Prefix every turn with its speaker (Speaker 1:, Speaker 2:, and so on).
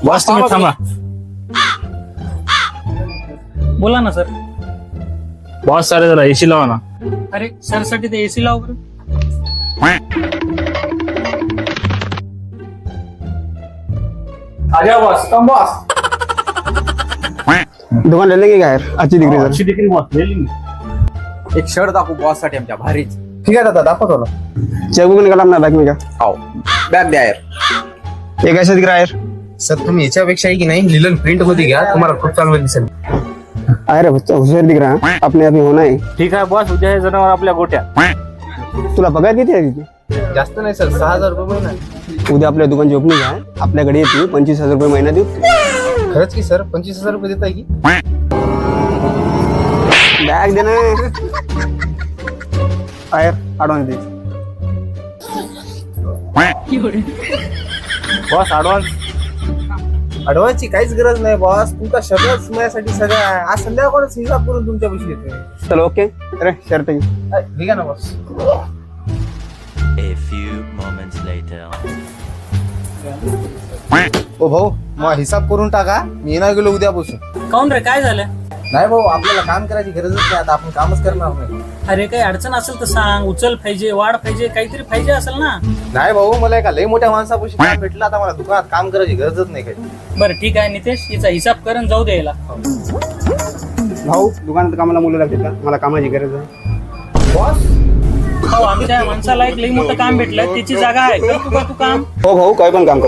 Speaker 1: Boss तुम्ही थांबा.
Speaker 2: बोला ना सर.
Speaker 1: बॉस अरे जरा एसी लावा ना.
Speaker 2: अरे सर साठी ते एसी लाव बरं.
Speaker 1: आजा बॉस कम बॉस.
Speaker 3: दुकान ले लेंगे क्या यार, अच्छी दिख रही है
Speaker 1: अच्छी दिख रही बॉस, ले लेंगे.
Speaker 4: एक शर्ट दाखवू बॉस साठी आमच्या भारीच.
Speaker 5: ठीक आहे दादा दाखवतो ना.
Speaker 3: चेकबुक निकाला अपना बैग में क्या.
Speaker 4: आओ बॅग द्या यार.
Speaker 3: ये कैसे दिख रहा है यार.
Speaker 5: सर तुम्ही याच्यापेक्षा की नाही लिलन प्रिंट मध्ये घ्या, तुम्हाला खूप चांगलं दिसेल.
Speaker 3: अरे बच्चा हुशार दिख रहा है, अपने आप ही होना है.
Speaker 1: ठीक आहे बॉस, उद्या हे जनावर आपल्या गोट्यात.
Speaker 3: तुला पगार किती आहे तिथे.
Speaker 5: जास्त नाही सर, 6,000 रुपये महिना.
Speaker 3: उद्या आपल्या दुकानची ओपनिंग आहे, आपल्याकडे येते 25,000 रुपये महिना देऊ.
Speaker 5: खरंच की सर 25,000 रुपये देताय की.
Speaker 3: बॅग दे ना. आयर ॲडव्हान्स दे.
Speaker 1: Boss advance.
Speaker 5: अडवान्सची काहीच गरज नाही बॉस, तुमचा शर्टच माझ्यासाठी सगळं आहे. आज संध्याकाळच हिसाब करून तुमच्या पैसे देतोय.
Speaker 3: चलो ओके. अरे शर्ट घे.
Speaker 5: ठीक आहे ना boss.
Speaker 6: A few moments later.
Speaker 5: ओ भाऊ मग हिसाब करून टाका, मी येणार गेलो उद्यापासून.
Speaker 2: काऊन रे, काय झालं.
Speaker 5: नाही भाऊ, आपल्याला काम करायची गरजच नाही, आता आपण कामच करणार नाही.
Speaker 2: अरे काही अडचण असेल तर सांग. उचल पाहिजे, वाढ पाहिजे, काहीतरी पाहिजे असेल ना.
Speaker 5: नाही भाऊ, मला एका लय मोठ्या माणसापाशी काम भेटलं, आता मला दुकानात काम करायची गरजच नाही काही.
Speaker 2: बरं ठीक आहे नितेश, हिचा हिसाब करून जाऊ द्यायला.
Speaker 3: भाऊ दुकानात कामाला मुलं लागतील का, मला कामाची गरज आहे.
Speaker 5: बॉस
Speaker 2: हो, आमच्या माणसाला एक लई मोठं काम भेटलं, त्याची जागा आहे. करतो का तू काम.
Speaker 3: हो भाऊ काय पण काम कर.